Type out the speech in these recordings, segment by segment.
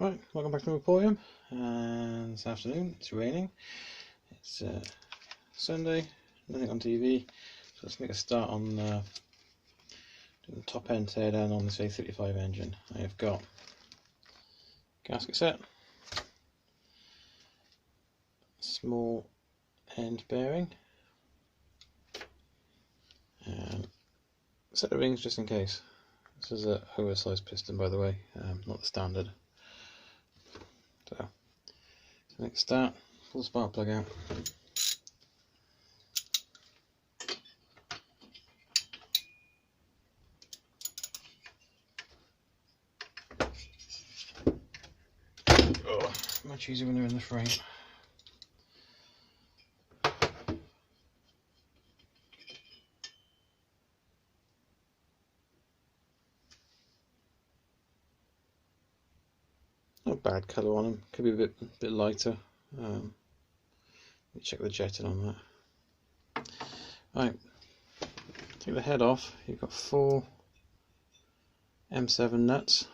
Right, welcome back to the Emporium, and this afternoon it's raining. It's Sunday, nothing on TV, so let's make a start on doing the top end teardown on this A35 engine. I have got gasket set, small end bearing, and a set of rings just in case. This is a oversized piston, by the way, not the standard. So next start, pull the spark plug out. Oh, much easier when they're in the frame. Not bad colour on them, could be a bit lighter. Let me check the jetting on that. Right, take the head off. You've got 4 M7 nuts,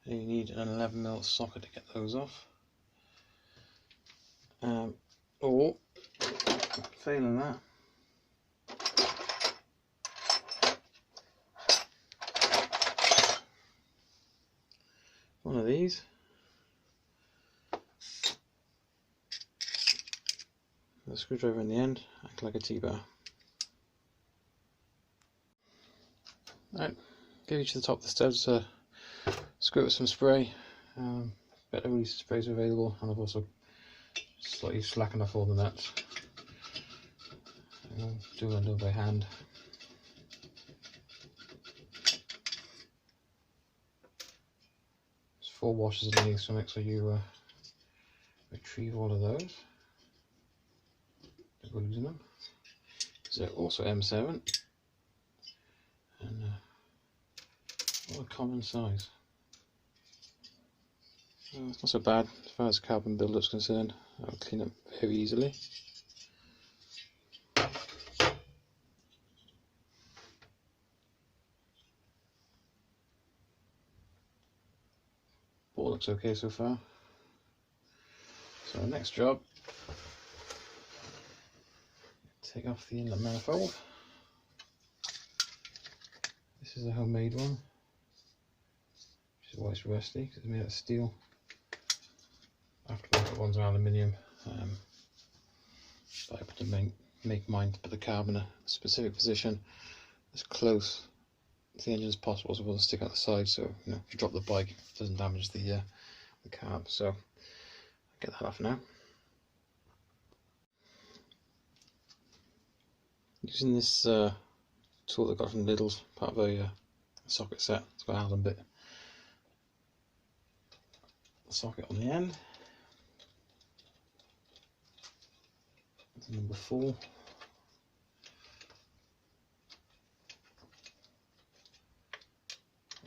and you need an 11mm socket to get those off. Or failing that, one of these. The screwdriver in the end, act like a T-bar. Right, give each of the top of the studs a squirt with some spray. Better release sprays are available, and I've also slightly slackened off all the nuts. I'll do it by hand. There's 4 washes underneath, so make sure you retrieve all of those. We're losing them. So they're also M7 and all a common size. It's not so bad as far as carbon build-up is concerned. I'll clean up very easily. Ball looks okay so far. So the next job, take off the inlet manifold. This is a homemade one, which is why it's rusty, because it's made out of steel. Aftermarket ones are aluminium, but I put to make mine to put the carb in a specific position as close to the engine as possible, so it doesn't stick out the side. So if you drop the bike, it doesn't damage the carb. So I'll get that off now. Using this tool that I got from Lidl's, part of a socket set. It's got an Allen bit socket on the end. That's number 4.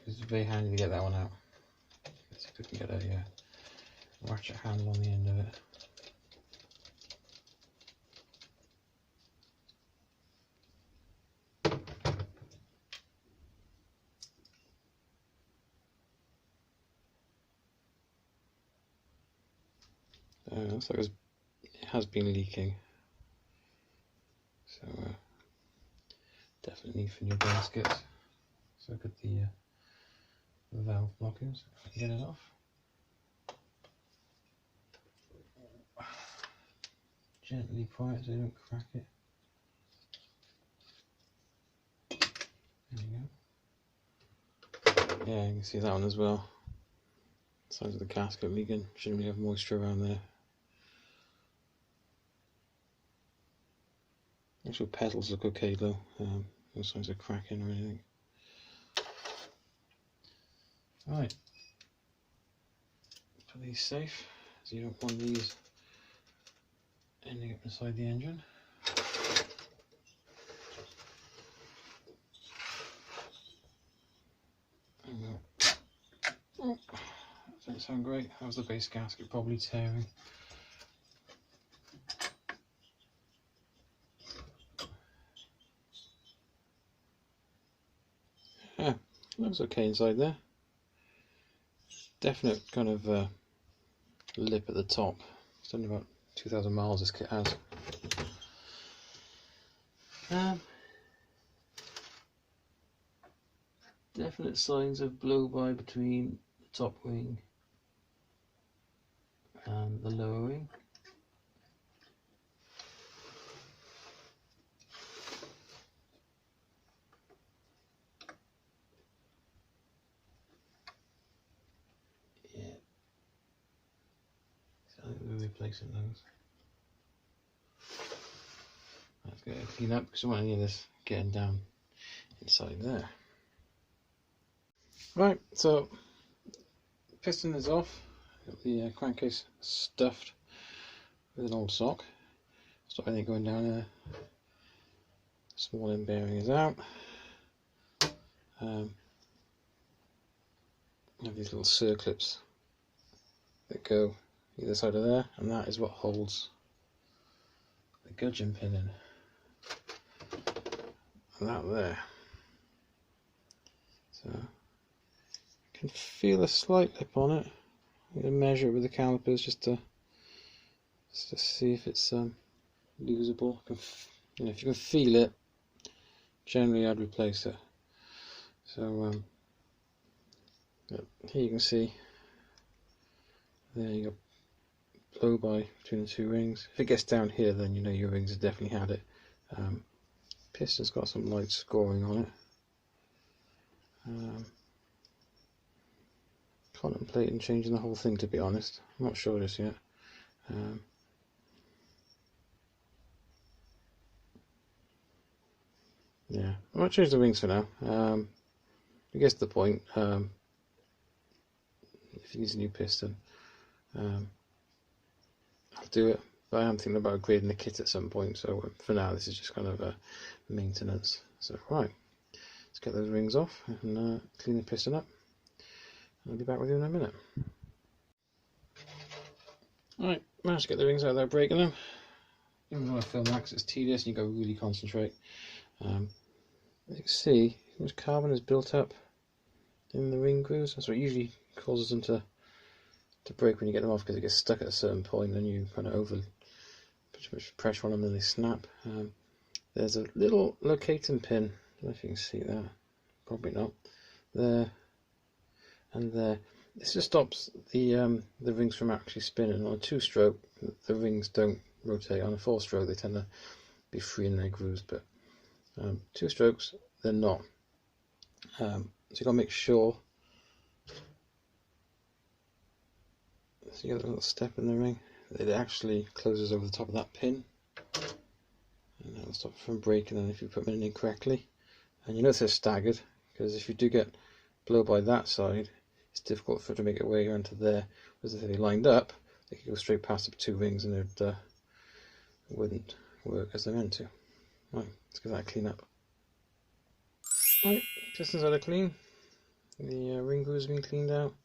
It's very handy to get that one out. Let's see if we can get a ratchet handle on the end of it. Looks like it has been leaking, so definitely need for new gaskets. So look at the valve blockers. If I can get it off. Gently pry it so you don't crack it. There you go. Yeah, you can see that one as well. Size of the gasket leaking. Shouldn't really have moisture around there. Actual pedals look okay though, no signs of cracking or anything. Right, put these safe, so you don't want these ending up inside the engine. Oh, that doesn't sound great. That was the base gasket probably tearing. Yeah, looks okay inside there. definite kind of lip at the top. It's only about 2,000 miles this kit has. Definite signs of blow-by between the top wing and the lower wing. Yeah, so I think we're replacing those. Let's get it clean up because I don't want any of this getting down inside there. Right, so piston is off. Got the crankcase stuffed with an old sock. Stop anything going down there. Small end bearing is out. I have these little circlips that go either side of there, and that is what holds the gudgeon pin in. And that there. So you can feel a slight lip on it. I'm going to measure it with the calipers just to see if it's losable. If you can feel it, generally I'd replace it. So here you can see there you got blow by between the two rings. If it gets down here, then you know your rings have definitely had it. Piston's got some light scoring on it. Contemplating changing the whole thing, to be honest. I'm not sure just yet. Yeah, I might change the wings for now. I guess the point. If you use a new piston, I'll do it. But I am thinking about upgrading the kit at some point. So for now, this is just kind of a maintenance. So right, let's get those rings off and clean the piston up. I'll be back with you in a minute. Alright, managed to get the rings out without breaking them. Even though I film that because it's tedious and you've got to really concentrate. As you can see, how much carbon is built up in the ring grooves. That's what usually causes them to break when you get them off, because it gets stuck at a certain point and you kind of put too much pressure on them and they snap. There's a little locating pin, I don't know if you can see that, probably not, there and there. This just stops the rings from actually spinning. On a 2-stroke, the rings don't rotate. On a 4-stroke, they tend to be free in their grooves, but 2 strokes, they're not. So you've got to make sure. So you get a little step in the ring. It actually closes over the top of that pin, and that'll stop it from breaking. And if you put them in incorrectly, and you notice they're staggered, because if you do get blow by that side, it's difficult for it to make it way around to there. Whereas if they lined up, they could go straight past the 2 rings and it wouldn't work as they're meant to. Right, let's get that clean up. Right, pistons are clean. The ring grooves have been cleaned out.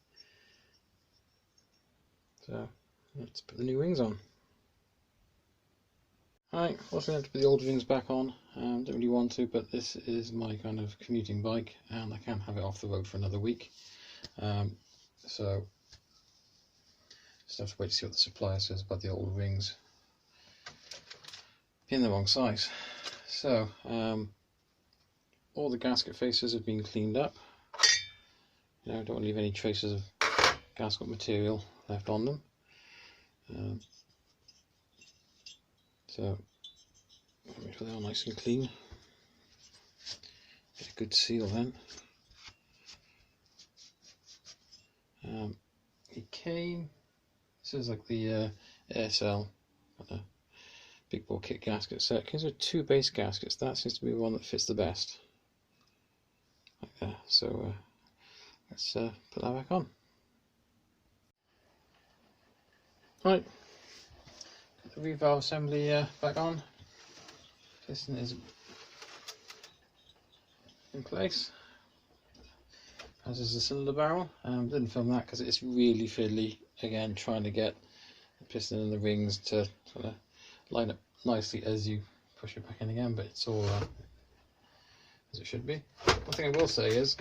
So let's put the new rings on. Alright, also going to put the old rings back on. Don't really want to, but this is my kind of commuting bike and I can't have it off the road for another week. So just have to wait to see what the supplier says about the old rings being the wrong size. So all the gasket faces have been cleaned up. Don't want to leave any traces of gasket material left on them. So make sure they're all nice and clean. Get a good seal then. It came. This is like the Airsal big bore kit gasket set. It comes with 2 base gaskets. That seems to be the one that fits the best. Like that. So let's put that back on. Right, put the revalve assembly back on. Piston is in place, as is the cylinder barrel. Didn't film that because it's really fiddly. Again, trying to get the piston and the rings to sort of line up nicely as you push it back in again, but it's all as it should be. One thing I will say is,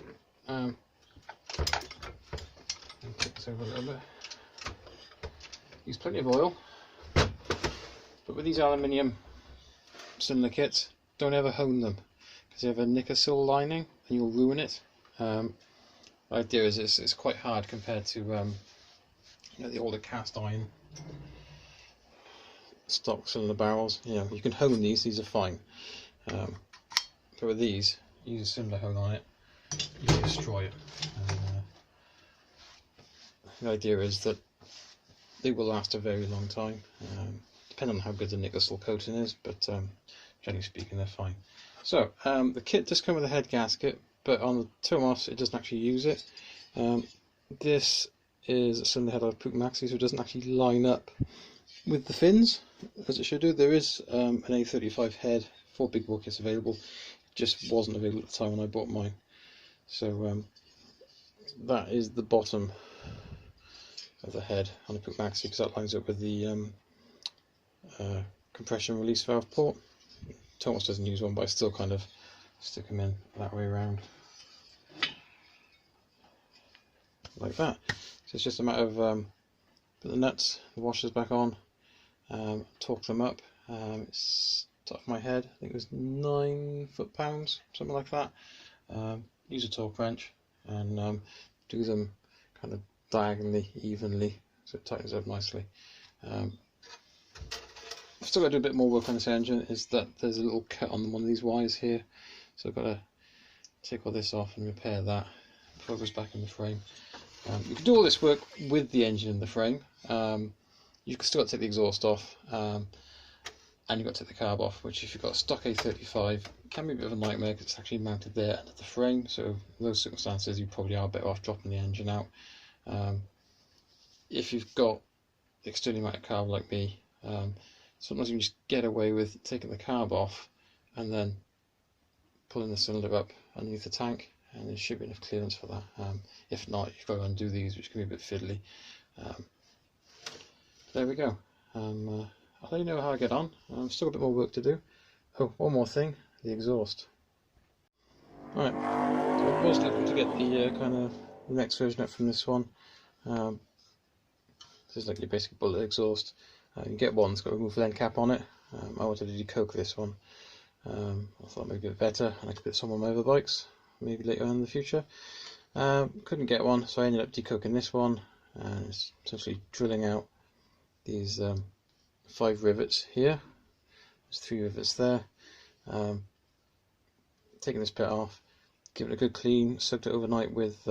take the wax over a little bit. Use plenty of oil, but with these aluminium cylinder kits, don't ever hone them because they have a nickel lining and you'll ruin it. The idea is it's quite hard compared to you know, the older cast iron stock cylinder barrels. You know, you can hone these are fine, but with these, use a cylinder hone on it, you can destroy it. The idea is that they will last a very long time, depending on how good the nickel coating is, but generally speaking they're fine. So the kit does come with a head gasket, but on the Tomos it doesn't actually use it. This is a cylinder head out of Puch Maxi, so it doesn't actually line up with the fins as it should do. There is an A35 head for big bore kits available, it just wasn't available at the time when I bought mine. So that is the bottom of the head on the Puch Maxi, because that lines up with the compression release valve port. Tomos doesn't use one, but I still kind of stick them in that way around, like that. So it's just a matter of put the nuts, the washers back on, torque them up. It's top of my head, I think it was 9 foot-pounds, something like that. Use a torque wrench and do them kind of diagonally, evenly, so it tightens up nicely. I've still got to do a bit more work on this engine, is that there's a little cut on one of these wires here, so I've got to take all this off and repair that before it goes back in the frame. You can do all this work with the engine in the frame. You've still got to take the exhaust off, and you've got to take the carb off, which if you've got a stock A35 can be a bit of a nightmare because it's actually mounted there under the frame, so in those circumstances you probably are better off dropping the engine out. If you've got externally mounted carb like me, sometimes you can just get away with taking the carb off and then pulling the cylinder up underneath the tank, and there should be enough clearance for that. If not, you've got to undo these, which can be a bit fiddly. There we go. I'll let you know how I get on. I've still got a bit more work to do. Oh, one more thing, the exhaust. Right, so I was looking to get the kind of the next version up from this one. This is like your basic bullet exhaust. You get one that's got a removable end cap on it. I wanted to decoke this one. I thought maybe a bit better, and I could put some on my other bikes, maybe later on in the future. Couldn't get one, so I ended up decoking this one, and it's essentially drilling out these 5 rivets here. There's 3 rivets there. Taking this bit off, give it a good clean, soaked it overnight with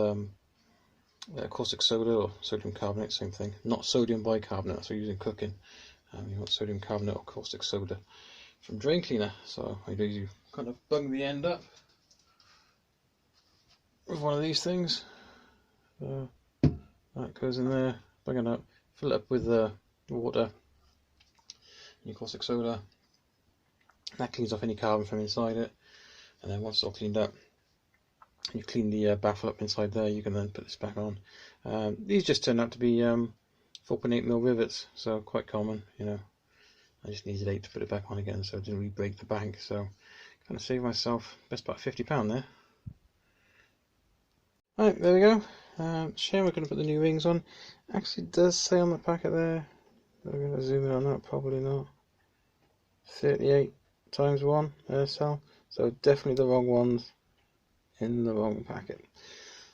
caustic soda or sodium carbonate, same thing. Not sodium bicarbonate, that's what you're using cooking. You want sodium carbonate or caustic soda from drain cleaner. So I do, you kind of bung the end up with one of these things. That goes in there, bung it up, fill it up with water and your caustic soda. That cleans off any carbon from inside it, and then once it's all cleaned up, you clean the baffle up inside there, you can then put this back on. These just turned out to be 4.8mm rivets, so quite common, you know. I just needed 8 to put it back on again, so it didn't really break the bank, so kind of saved myself best part £50 there. Right, there we go. Shame we couldn't put the new rings on. Actually it does say on the packet there, I'm going to zoom in on that, probably not. 38x1 Airsal, so definitely the wrong ones in the wrong packet.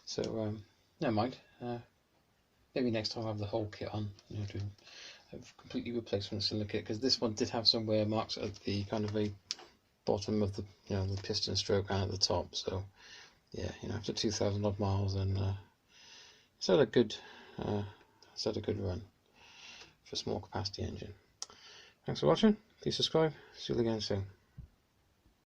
So never mind. Maybe next time I'll have the whole kit on, you know, to have completely replacement cylinder kit, because this one did have some wear marks at the kind of a bottom of the, you know, the piston stroke and at the top. So yeah, you know, after 2,000 odd miles, and it's had a good run for a small capacity engine. Thanks for watching. Please subscribe. See you again soon.